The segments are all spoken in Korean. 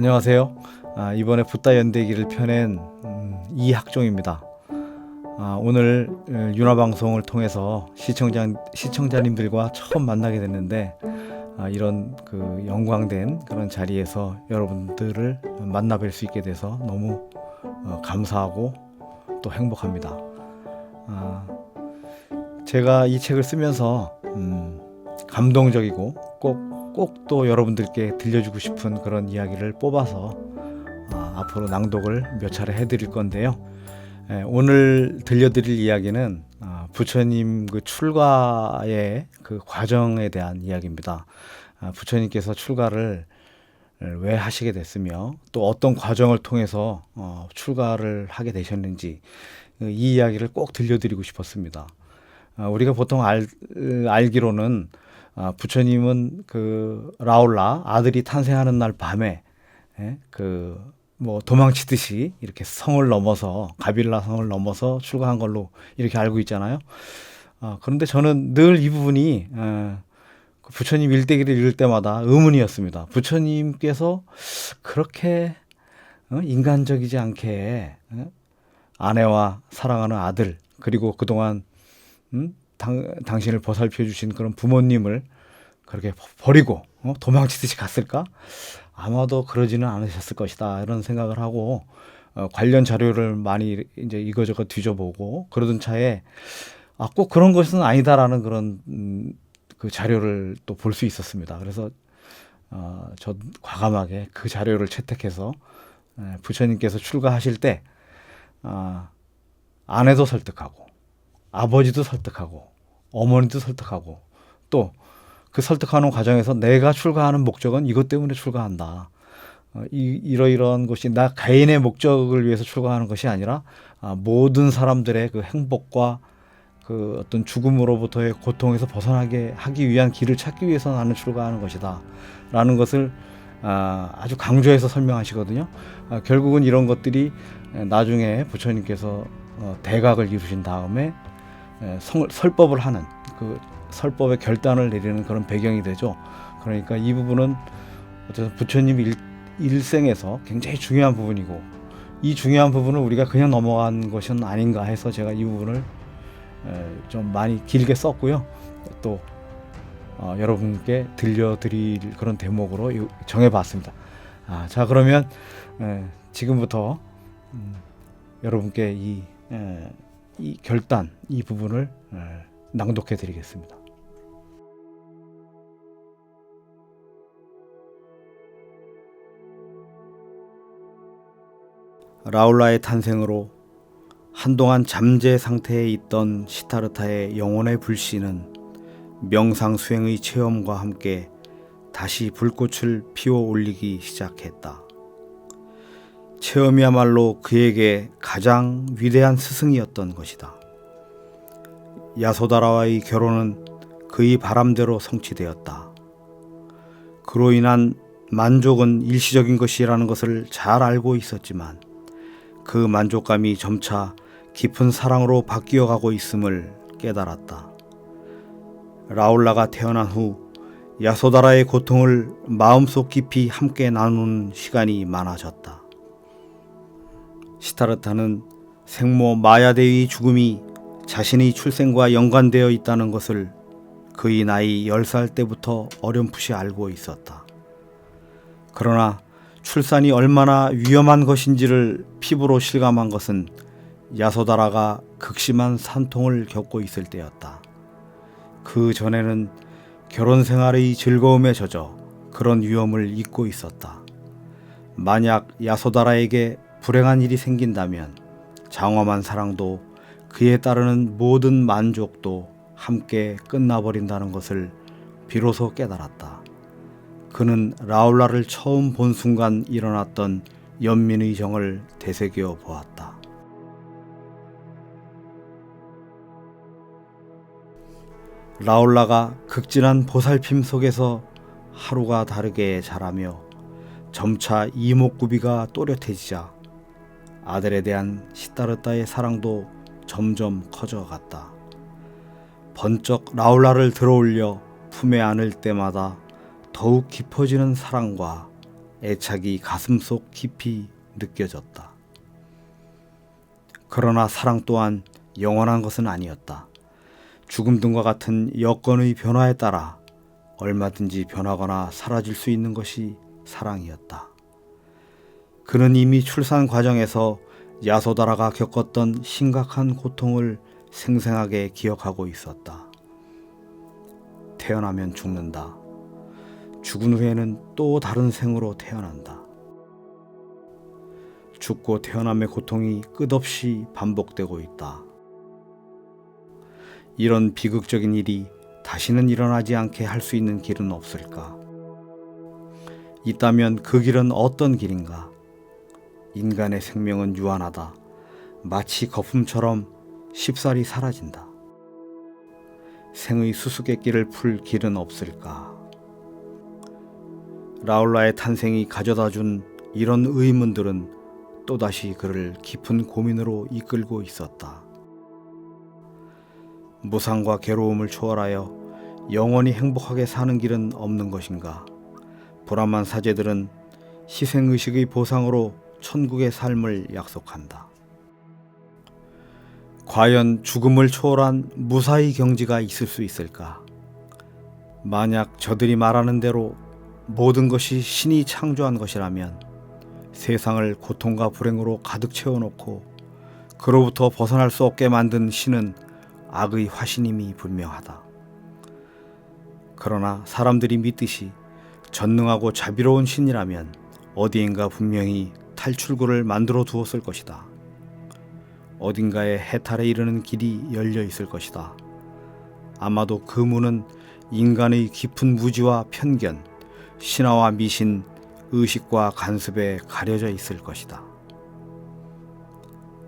안녕하세요. 이번에 붓다 연대기를 펴낸 이학종입니다. 오늘 윤화방송을 통해서 시청자님들과 처음 만나게 됐는데 이런 그 영광된 그런 자리에서 여러분들을 만나 뵐 수 있게 돼서 너무 감사하고 또 행복합니다. 제가 이 책을 쓰면서 감동적이고 꼭 또 여러분들께 들려주고 싶은 그런 이야기를 뽑아서 앞으로 낭독을 몇 차례 해드릴 건데요. 오늘 들려드릴 이야기는 부처님 그 출가의 그 과정에 대한 이야기입니다. 부처님께서 출가를 왜 하시게 됐으며 또 어떤 과정을 통해서 출가를 하게 되셨는지 이 이야기를 꼭 들려드리고 싶었습니다. 우리가 보통 알기로는 부처님은 그 라울라 아들이 탄생하는 날 밤에 그 뭐 도망치듯이 이렇게 성을 넘어서 가빌라 성을 넘어서 출가한 걸로 이렇게 알고 있잖아요. 그런데 저는 늘 이 부분이 부처님 일대기를 읽을 때마다 의문이었습니다. 부처님께서 그렇게 인간적이지 않게 아내와 사랑하는 아들 그리고 그동안 당신을 보살펴 주신 그런 부모님을 그렇게 버리고 도망치듯이 갔을까? 아마도 그러지는 않으셨을 것이다 이런 생각을 하고 관련 자료를 많이 이제 이거저거 뒤져보고 그러던 차에 꼭 그런 것은 아니다라는 그런 그 자료를 또 볼 수 있었습니다. 그래서 저 과감하게 그 자료를 채택해서 부처님께서 출가하실 때 아내도 설득하고 아버지도 설득하고 어머니도 설득하고 또 그 설득하는 과정에서 내가 출가하는 목적은 이것 때문에 출가한다. 이러이러한 것이 나 개인의 목적을 위해서 출가하는 것이 아니라 모든 사람들의 그 행복과 그 어떤 죽음으로부터의 고통에서 벗어나게 하기 위한 길을 찾기 위해서 나는 출가하는 것이다. 라는 것을 아주 강조해서 설명하시거든요. 결국은 이런 것들이 나중에 부처님께서 대각을 이루신 다음에 설법을 하는 그 설법의 결단을 내리는 그런 배경이 되죠. 그러니까 이 부분은 어쨌든 부처님 일생에서 굉장히 중요한 부분이고 이 중요한 부분을 우리가 그냥 넘어간 것은 아닌가 해서 제가 이 부분을 좀 많이 길게 썼고요. 또 여러분께 들려드릴 그런 대목으로 정해봤습니다. 자 그러면 지금부터 여러분께 이 결단 이 부분을 낭독해 드리겠습니다. 라울라의 탄생으로 한동안 잠재 상태에 있던 시타르타의 영혼의 불씨는 명상 수행의 체험과 함께 다시 불꽃을 피워 올리기 시작했다. 체험이야말로 그에게 가장 위대한 스승이었던 것이다. 야소다라와의 결혼은 그의 바람대로 성취되었다. 그로 인한 만족은 일시적인 것이라는 것을 잘 알고 있었지만 그 만족감이 점차 깊은 사랑으로 바뀌어가고 있음을 깨달았다. 라울라가 태어난 후 야소다라의 고통을 마음속 깊이 함께 나누는 시간이 많아졌다. 시타르타는 생모 마야대의 죽음이 자신의 출생과 연관되어 있다는 것을 그의 나이 10살 때부터 어렴풋이 알고 있었다. 그러나 출산이 얼마나 위험한 것인지를 피부로 실감한 것은 야소다라가 극심한 산통을 겪고 있을 때였다. 그 전에는 결혼 생활의 즐거움에 젖어 그런 위험을 잊고 있었다. 만약 야소다라에게 불행한 일이 생긴다면 장엄한 사랑도 그에 따르는 모든 만족도 함께 끝나버린다는 것을 비로소 깨달았다. 그는 라울라를 처음 본 순간 일어났던 연민의 정을 되새겨 보았다. 라울라가 극진한 보살핌 속에서 하루가 다르게 자라며 점차 이목구비가 또렷해지자 아들에 대한 시타르타의 사랑도 점점 커져갔다. 번쩍 라울라를 들어올려 품에 안을 때마다 더욱 깊어지는 사랑과 애착이 가슴속 깊이 느껴졌다. 그러나 사랑 또한 영원한 것은 아니었다. 죽음 등과 같은 여건의 변화에 따라 얼마든지 변하거나 사라질 수 있는 것이 사랑이었다. 그는 이미 출산 과정에서 야소다라가 겪었던 심각한 고통을 생생하게 기억하고 있었다. 태어나면 죽는다. 죽은 후에는 또 다른 생으로 태어난다. 죽고 태어남의 고통이 끝없이 반복되고 있다. 이런 비극적인 일이 다시는 일어나지 않게 할 수 있는 길은 없을까? 있다면 그 길은 어떤 길인가? 인간의 생명은 유한하다. 마치 거품처럼 쉽사리 사라진다. 생의 수수께끼를 풀 길은 없을까? 라울라의 탄생이 가져다준 이런 의문들은 또다시 그를 깊은 고민으로 이끌고 있었다. 무상과 괴로움을 초월하여 영원히 행복하게 사는 길은 없는 것인가? 불안한 사제들은 희생의식의 보상으로 천국의 삶을 약속한다. 과연 죽음을 초월한 무사의 경지가 있을 수 있을까? 만약 저들이 말하는 대로 모든 것이 신이 창조한 것이라면 세상을 고통과 불행으로 가득 채워놓고 그로부터 벗어날 수 없게 만든 신은 악의 화신임이 분명하다. 그러나 사람들이 믿듯이 전능하고 자비로운 신이라면 어디인가 분명히 탈출구를 만들어 두었을 것이다. 어딘가에 해탈에 이르는 길이 열려 있을 것이다. 아마도 그 문은 인간의 깊은 무지와 편견, 신화와 미신, 의식과 간섭에 가려져 있을 것이다.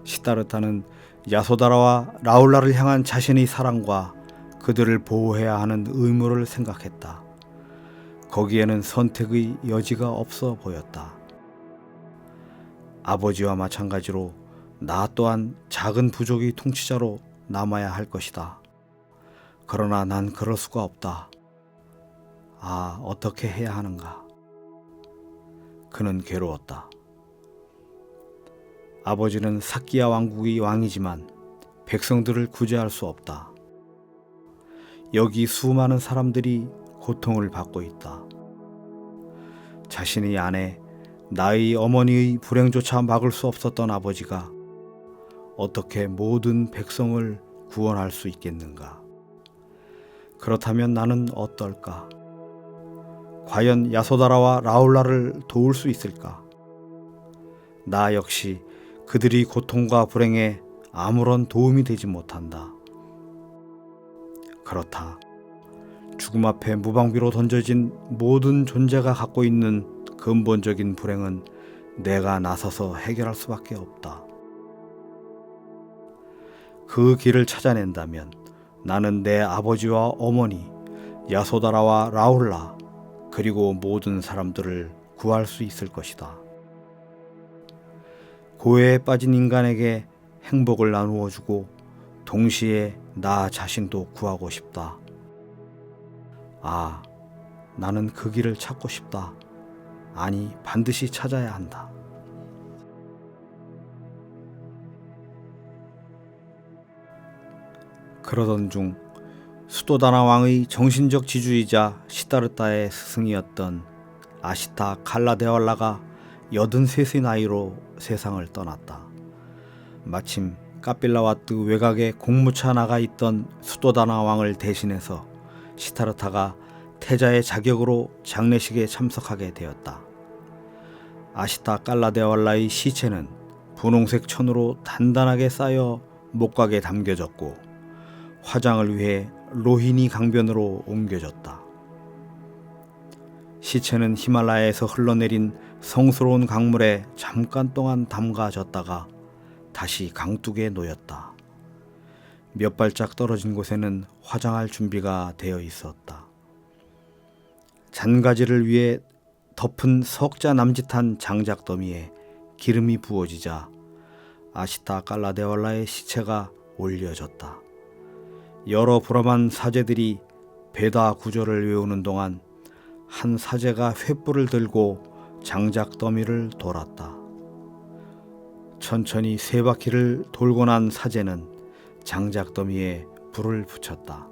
시다르타는 야소다라와 라울라를 향한 자신의 사랑과 그들을 보호해야 하는 의무를 생각했다. 거기에는 선택의 여지가 없어 보였다. 아버지와 마찬가지로 나 또한 작은 부족의 통치자로 남아야 할 것이다. 그러나 난 그럴 수가 없다. 아, 어떻게 해야 하는가? 그는 괴로웠다. 아버지는 사키야 왕국의 왕이지만 백성들을 구제할 수 없다. 여기 수많은 사람들이 고통을 받고 있다. 자신의 아내, 나의 어머니의 불행조차 막을 수 없었던 아버지가 어떻게 모든 백성을 구원할 수 있겠는가? 그렇다면 나는 어떨까? 과연 야소다라와 라울라를 도울 수 있을까? 나 역시 그들이 고통과 불행에 아무런 도움이 되지 못한다. 그렇다. 죽음 앞에 무방비로 던져진 모든 존재가 갖고 있는 근본적인 불행은 내가 나서서 해결할 수밖에 없다. 그 길을 찾아낸다면 나는 내 아버지와 어머니, 야소다라와 라울라, 그리고 모든 사람들을 구할 수 있을 것이다. 고해에 빠진 인간에게 행복을 나누어 주고 동시에 나 자신도 구하고 싶다. 아, 나는 그 길을 찾고 싶다. 아니, 반드시 찾아야 한다. 그러던 중 수도다나 왕의 정신적 지주이자 시다르타의 스승이었던 아시타 칼라데왈라가 83세 나이로 세상을 떠났다. 마침 카필라와트 외곽에 공무차 나가 있던 수도다나 왕을 대신해서 시타르타가 태자의 자격으로 장례식에 참석하게 되었다. 아시타 칼라데왈라의 시체는 분홍색 천으로 단단하게 쌓여 목각에 담겨졌고 화장을 위해 로히니 강변으로 옮겨졌다. 시체는 히말라야에서 흘러내린 성스러운 강물에 잠깐 동안 담가졌다가 다시 강둑에 놓였다. 몇 발짝 떨어진 곳에는 화장할 준비가 되어 있었다. 잔가지를 위해 덮은 석자 남짓한 장작 더미에 기름이 부어지자 아시타 칼라데왈라의 시체가 올려졌다. 여러 불엄한 사제들이 베다 구절을 외우는 동안 한 사제가 횃불을 들고 장작 더미를 돌았다. 천천히 3바퀴를 돌고 난 사제는 장작 더미에 불을 붙였다.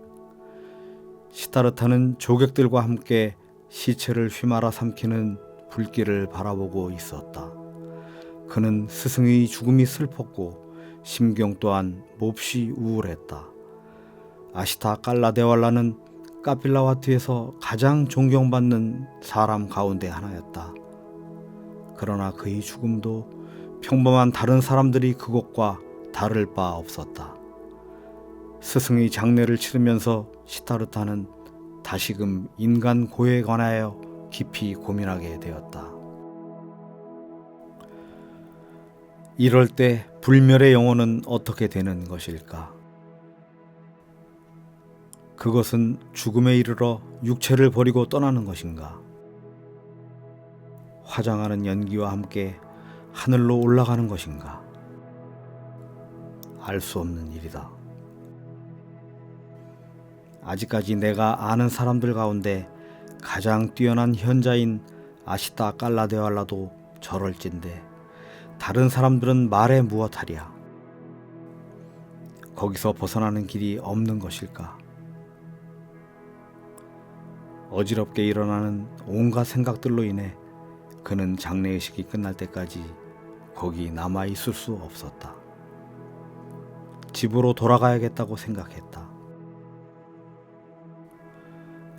시타르타는 조객들과 함께 시체를 휘말아 삼키는 불길을 바라보고 있었다. 그는 스승의 죽음이 슬펐고 심경 또한 몹시 우울했다. 아시타 깔라데왈라는 카필라와트에서 가장 존경받는 사람 가운데 하나였다. 그러나 그의 죽음도 평범한 다른 사람들이 그것과 다를 바 없었다. 스승의 장례를 치르면서 시타르타는 다시금 인간 고에 관하여 깊이 고민하게 되었다. 이럴 때 불멸의 영혼은 어떻게 되는 것일까? 그것은 죽음에 이르러 육체를 버리고 떠나는 것인가? 화장하는 연기와 함께 하늘로 올라가는 것인가? 알 수 없는 일이다. 아직까지 내가 아는 사람들 가운데 가장 뛰어난 현자인 아시타 깔라데왈라도 저럴진데 다른 사람들은 말에 무엇하랴? 거기서 벗어나는 길이 없는 것일까? 어지럽게 일어나는 온갖 생각들로 인해 그는 장례의식이 끝날 때까지 거기 남아 있을 수 없었다. 집으로 돌아가야겠다고 생각했다.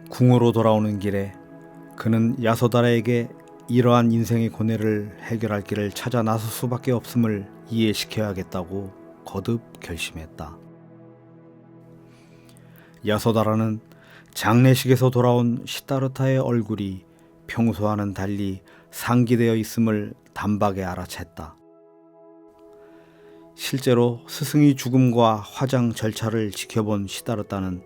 궁으로 돌아오는 길에 그는 야소다라에게 이러한 인생의 고뇌를 해결할 길을 찾아 나설 수밖에 없음을 이해시켜야겠다고 거듭 결심했다. 야소다라는 장례식에서 돌아온 시타르타의 얼굴이 평소와는 달리 상기되어 있음을 단박에 알아챘다. 실제로 스승의 죽음과 화장 절차를 지켜본 시타르타는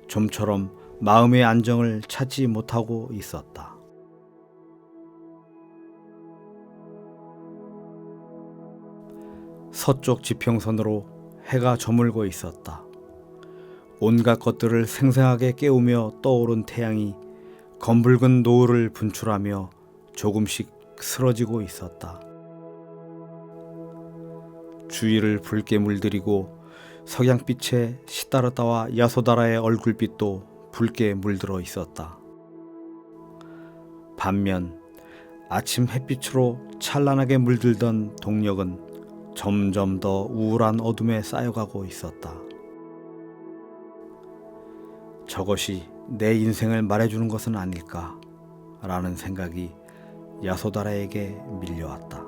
좀처럼 마음의 안정을 찾지 못하고 있었다. 서쪽 지평선으로 해가 저물고 있었다. 온갖 것들을 생생하게 깨우며 떠오른 태양이 검붉은 노을을 분출하며 조금씩 쓰러지고 있었다. 주위를 붉게 물들이고 석양빛에 시타르타와 야소다라의 얼굴빛도 붉게 물들어 있었다. 반면 아침 햇빛으로 찬란하게 물들던 동력은 점점 더 우울한 어둠에 쌓여가고 있었다. 저것이 내 인생을 말해주는 것은 아닐까 라는 생각이 야소다라에게 밀려왔다.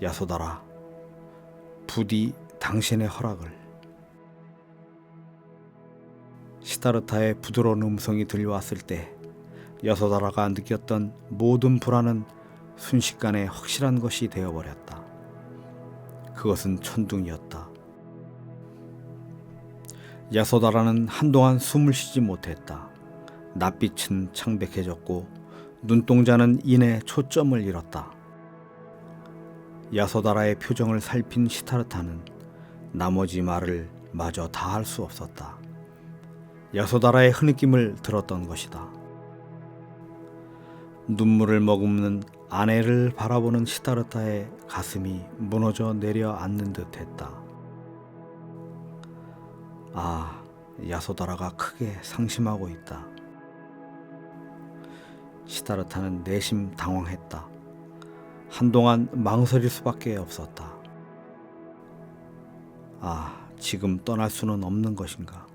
야소다라, 부디 당신의 허락을. 시타르타의 부드러운 음성이 들려왔을 때 야소다라가 느꼈던 모든 불안은 순식간에 확실한 것이 되어버렸다. 그것은 천둥이었다. 야소다라는 한동안 숨을 쉬지 못했다. 낯빛은 창백해졌고 눈동자는 이내 초점을 잃었다. 야소다라의 표정을 살핀 시타르타는 나머지 말을 마저 다 할 수 없었다. 야소다라의 흐느낌을 들었던 것이다. 눈물을 머금는 아내를 바라보는 시타르타의 가슴이 무너져 내려앉는 듯했다. 아, 야소다라가 크게 상심하고 있다. 시타르타는 내심 당황했다. 한동안 망설일 수밖에 없었다. 아, 지금 떠날 수는 없는 것인가?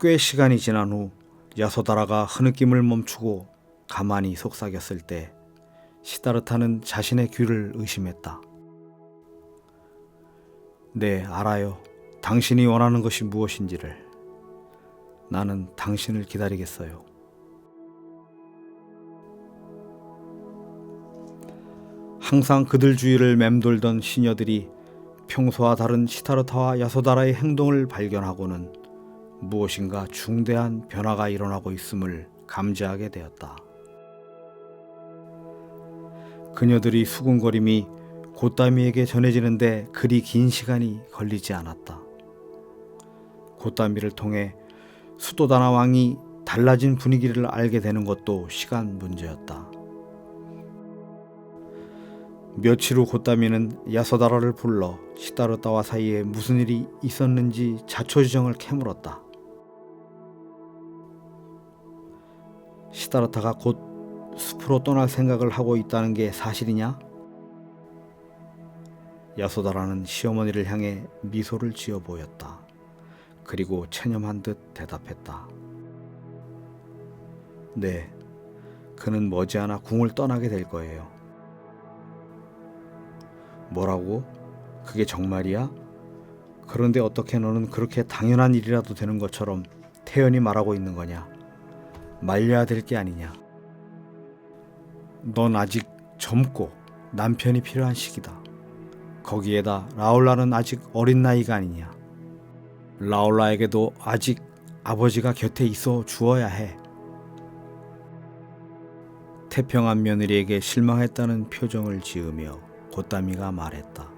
꽤 시간이 지난 후 야소다라가 흐느낌을 멈추고 가만히 속삭였을 때 시타르타는 자신의 귀를 의심했다. 네, 알아요. 당신이 원하는 것이 무엇인지를. 나는 당신을 기다리겠어요. 항상 그들 주위를 맴돌던 시녀들이 평소와 다른 시타르타와 야소다라의 행동을 발견하고는 무엇인가 중대한 변화가 일어나고 있음을 감지하게 되었다. 그녀들이 수군거림이 고따미에게 전해지는데 그리 긴 시간이 걸리지 않았다. 고따미를 통해 수도다나 왕이 달라진 분위기를 알게 되는 것도 시간 문제였다. 며칠 후 고따미는 야소다라를 불러 시다르타와 사이에 무슨 일이 있었는지 자초지종을 캐물었다. 시다르타가 곧 숲으로 떠날 생각을 하고 있다는 게 사실이냐? 야소다라는 시어머니를 향해 미소를 지어 보였다. 그리고 체념한 듯 대답했다. 네, 그는 머지않아 궁을 떠나게 될 거예요. 뭐라고? 그게 정말이야? 그런데 어떻게 너는 그렇게 당연한 일이라도 되는 것처럼 태연히 말하고 있는 거냐? 말려야 될 게 아니냐? 넌 아직 젊고 남편이 필요한 시기다. 거기에다 라울라는 아직 어린 나이가 아니냐? 라울라에게도 아직 아버지가 곁에 있어 주어야 해. 태평한 며느리에게 실망했다는 표정을 지으며 고따미가 말했다.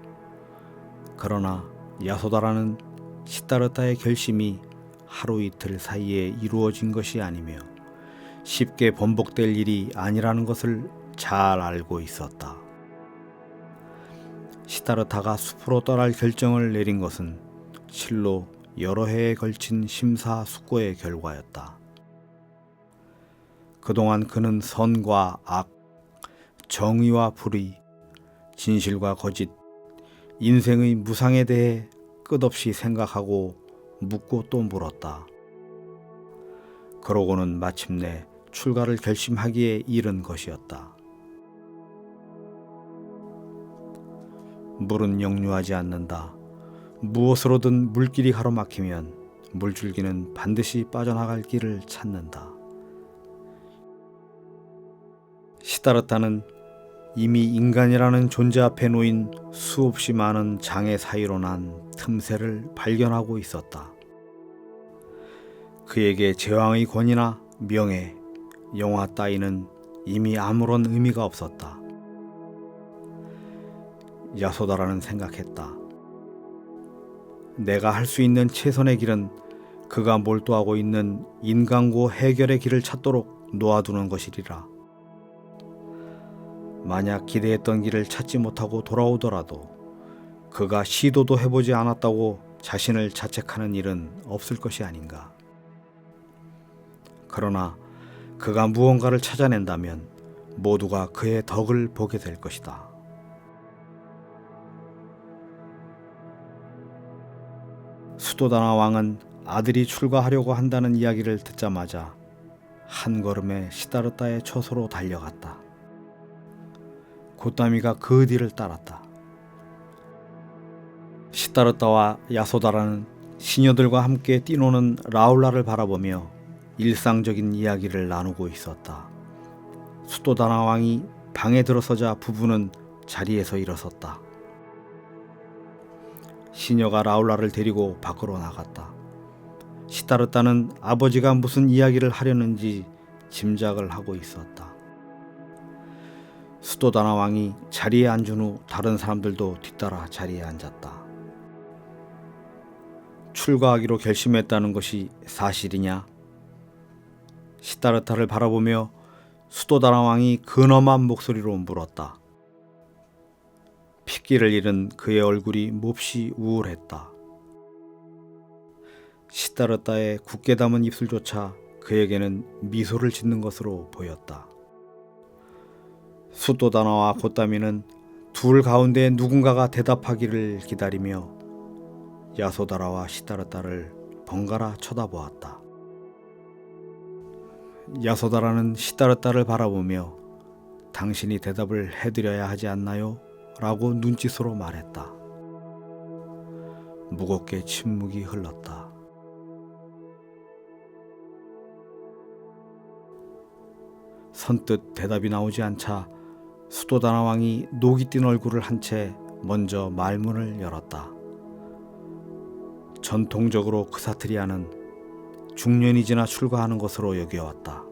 그러나 야소다라는 시다르타의 결심이 하루 이틀 사이에 이루어진 것이 아니며 쉽게 번복될 일이 아니라는 것을 잘 알고 있었다. 시다르타가 숲으로 떠날 결정을 내린 것은 실로 여러 해에 걸친 심사숙고의 결과였다. 그동안 그는 선과 악, 정의와 불의, 진실과 거짓, 인생의 무상에 대해 끝없이 생각하고 묻고 또 물었다. 그러고는 마침내 출가를 결심하기에 이른 것이었다. 물은 역류하지 않는다. 무엇으로든 물길이 가로막히면 물줄기는 반드시 빠져나갈 길을 찾는다. 시다르타는 이미 인간이라는 존재 앞에 놓인 수없이 많은 장애 사이로 난 틈새를 발견하고 있었다. 그에게 제왕의 권위나 명예, 영화 따위는 이미 아무런 의미가 없었다. 야소다라는 생각했다. 내가 할 수 있는 최선의 길은 그가 몰두하고 있는 인간고 해결의 길을 찾도록 놓아두는 것이리라. 만약 기대했던 길을 찾지 못하고 돌아오더라도 그가 시도도 해보지 않았다고 자신을 자책하는 일은 없을 것이 아닌가. 그러나 그가 무언가를 찾아낸다면 모두가 그의 덕을 보게 될 것이다. 수도다나 왕은 아들이 출가하려고 한다는 이야기를 듣자마자 한 걸음에 시다르타의 처소로 달려갔다. 고따미가 그 뒤를 따랐다. 시다르타와 야소다라는 시녀들과 함께 뛰노는 라울라를 바라보며 일상적인 이야기를 나누고 있었다. 수도다나 왕이 방에 들어서자 부부는 자리에서 일어섰다. 시녀가 라울라를 데리고 밖으로 나갔다. 시다르타는 아버지가 무슨 이야기를 하려는지 짐작을 하고 있었다. 수도다나 왕이 자리에 앉은 후 다른 사람들도 뒤따라 자리에 앉았다. 출가하기로 결심했다는 것이 사실이냐? 시다르타를 바라보며 수도다나 왕이 근엄한 목소리로 물었다. 핏기를 잃은 그의 얼굴이 몹시 우울했다. 시다르타의 굳게 담은 입술조차 그에게는 미소를 짓는 것으로 보였다. 수도다나와 고따미는 둘 가운데 누군가가 대답하기를 기다리며 야소다라와 시다르타를 번갈아 쳐다보았다. 야소다라는 시다르타를 바라보며 당신이 대답을 해드려야 하지 않나요? 라고 눈짓으로 말했다. 무겁게 침묵이 흘렀다. 선뜻 대답이 나오지 않자 수도다나 왕이 녹이 띈 얼굴을 한 채 먼저 말문을 열었다. 전통적으로 크사트리아는 중년이 지나 출가하는 것으로 여겨왔다.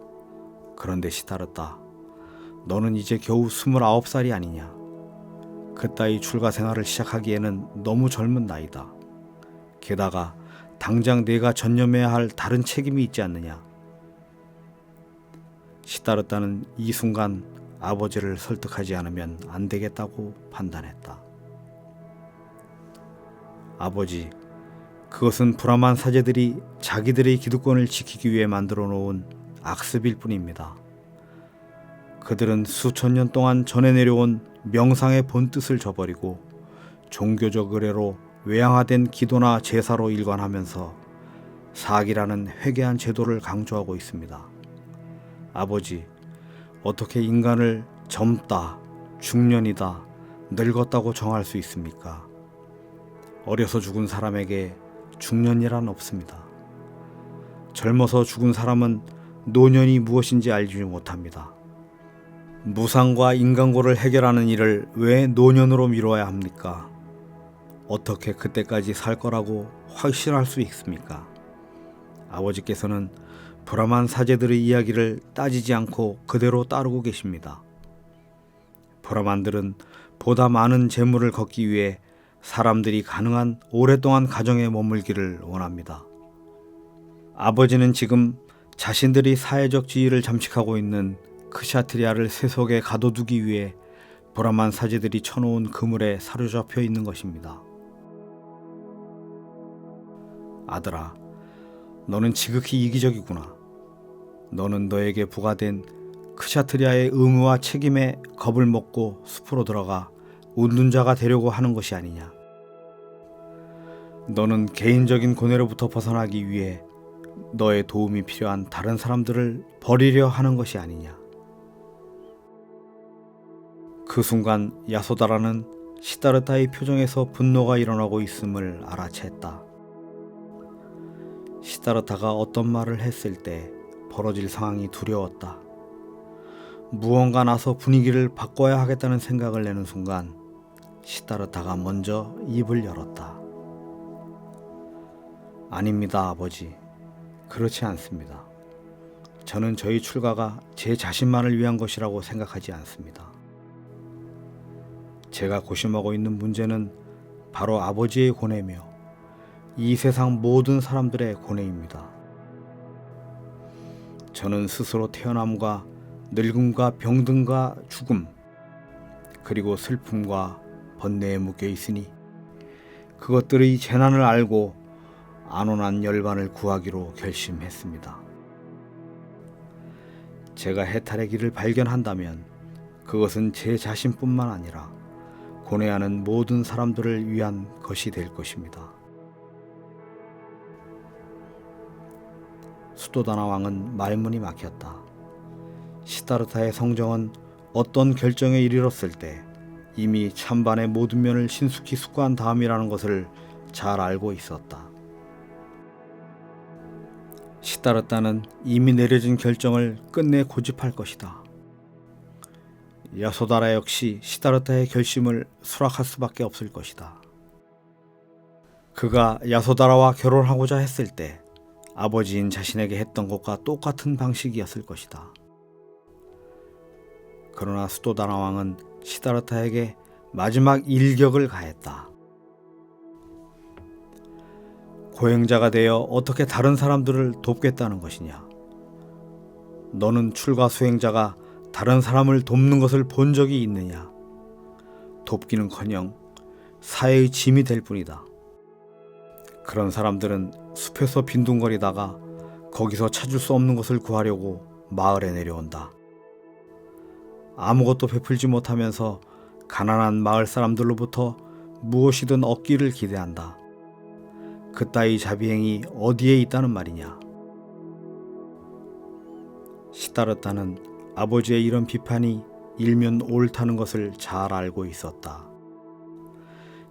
그런데 시다르타, 너는 이제 겨우 29살이 아니냐. 그따위 출가 생활을 시작하기에는 너무 젊은 나이다. 게다가 당장 내가 전념해야 할 다른 책임이 있지 않느냐. 시다르타는 이 순간 아버지를 설득하지 않으면 안 되겠다고 판단했다. 아버지, 그것은 브라만 사제들이 자기들의 기득권을 지키기 위해 만들어 놓은 악습일 뿐입니다. 그들은 수천 년 동안 전해 내려온 명상의 본뜻을 저버리고 종교적 의례로 외양화된 기도나 제사로 일관하면서 사기라는 회개한 제도를 강조하고 있습니다. 아버지, 어떻게 인간을 젊다, 중년이다, 늙었다고 정할 수 있습니까? 어려서 죽은 사람에게 중년이란 없습니다. 젊어서 죽은 사람은 노년이 무엇인지 알지 못합니다. 무상과 인간고를 해결하는 일을 왜 노년으로 미뤄야 합니까? 어떻게 그때까지 살 거라고 확신할 수 있습니까? 아버지께서는 브라만 사제들의 이야기를 따지지 않고 그대로 따르고 계십니다. 브라만들은 보다 많은 재물을 걷기 위해 사람들이 가능한 오랫동안 가정에 머물기를 원합니다. 아버지는 지금 자신들이 사회적 지위를 잠식하고 있는 크샤트리아를 세속에 가둬두기 위해 브라만 사제들이 쳐놓은 그물에 사로잡혀 있는 것입니다. 아들아, 너는 지극히 이기적이구나. 너는 너에게 부과된 크샤트리아의 의무와 책임에 겁을 먹고 숲으로 들어가 웃는 자가 되려고 하는 것이 아니냐. 너는 개인적인 고뇌로부터 벗어나기 위해 너의 도움이 필요한 다른 사람들을 버리려 하는 것이 아니냐. 그 순간 야소다라는 시다르타의 표정에서 분노가 일어나고 있음을 알아챘다. 시다르타가 어떤 말을 했을 때 벌어질 상황이 두려웠다. 무언가 나서 분위기를 바꿔야 하겠다는 생각을 내는 순간 시다르타가 먼저 입을 열었다. 아닙니다, 아버지. 그렇지 않습니다. 저는 저희 출가가 제 자신만을 위한 것이라고 생각하지 않습니다. 제가 고심하고 있는 문제는 바로 아버지의 고뇌며 이 세상 모든 사람들의 고뇌입니다. 저는 스스로 태어남과 늙음과 병든과 죽음, 그리고 슬픔과 번뇌에 묶여 있으니 그것들의 재난을 알고 안온한 열반을 구하기로 결심했습니다. 제가 해탈의 길을 발견한다면 그것은 제 자신뿐만 아니라 고뇌하는 모든 사람들을 위한 것이 될 것입니다. 수도다나 왕은 말문이 막혔다. 시다르타의 성정은 어떤 결정에 이르렀을 때 이미 찬반의 모든 면을 신속히 숙고한 다음이라는 것을 잘 알고 있었다. 시다르타는 이미 내려진 결정을 끝내 고집할 것이다. 야소다라 역시 시다르타의 결심을 수락할 수밖에 없을 것이다. 그가 야소다라와 결혼하고자 했을 때 아버지인 자신에게 했던 것과 똑같은 방식이었을 것이다. 그러나 수도다나 왕은 시다르타에게 마지막 일격을 가했다. 고행자가 되어 어떻게 다른 사람들을 돕겠다는 것이냐? 너는 출가 수행자가 다른 사람을 돕는 것을 본 적이 있느냐? 돕기는커녕 사회의 짐이 될 뿐이다. 그런 사람들은 숲에서 빈둥거리다가 거기서 찾을 수 없는 것을 구하려고 마을에 내려온다. 아무것도 베풀지 못하면서 가난한 마을 사람들로부터 무엇이든 얻기를 기대한다. 그따위 자비행이 어디에 있다는 말이냐? 시다르타는 아버지의 이런 비판이 일면 옳다는 것을 잘 알고 있었다.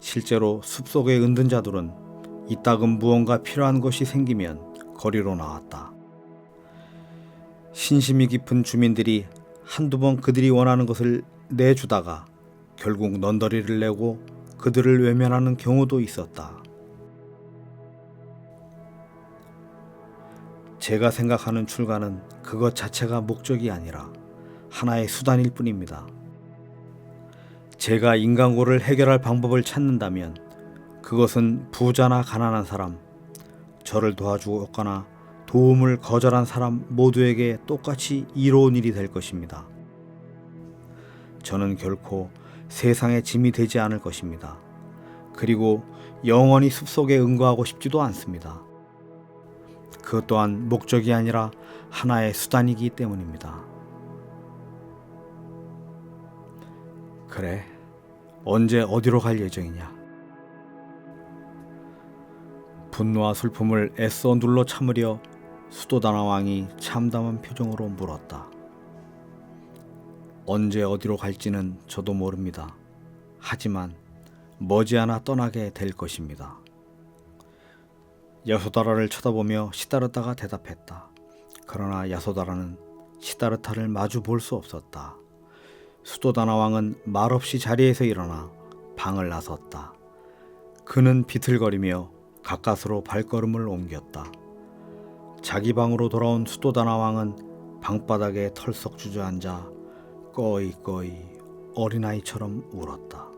실제로 숲속의 은둔 자들은 이따금 무언가 필요한 것이 생기면 거리로 나왔다. 신심이 깊은 주민들이 한두 번 그들이 원하는 것을 내주다가 결국 넌더리를 내고 그들을 외면하는 경우도 있었다. 제가 생각하는 출가는 그것 자체가 목적이 아니라 하나의 수단일 뿐입니다. 제가 인간고를 해결할 방법을 찾는다면 그것은 부자나 가난한 사람, 저를 도와주거나 도움을 거절한 사람 모두에게 똑같이 이로운 일이 될 것입니다. 저는 결코 세상의 짐이 되지 않을 것입니다. 그리고 영원히 숲속에 응거하고 싶지도 않습니다. 그것 또한 목적이 아니라 하나의 수단이기 때문입니다. 그래, 언제 어디로 갈 예정이냐? 분노와 슬픔을 애써 눌러 참으려 수도다나 왕이 참담한 표정으로 물었다. 언제 어디로 갈지는 저도 모릅니다. 하지만 머지않아 떠나게 될 것입니다. 야소다라를 쳐다보며 시다르타가 대답했다. 그러나 야소다라는 시다르타를 마주 볼 수 없었다. 수도다나 왕은 말없이 자리에서 일어나 방을 나섰다. 그는 비틀거리며 가까스로 발걸음을 옮겼다. 자기 방으로 돌아온 수도다나 왕은 방바닥에 털썩 주저앉아 꺼이꺼이 어린아이처럼 울었다.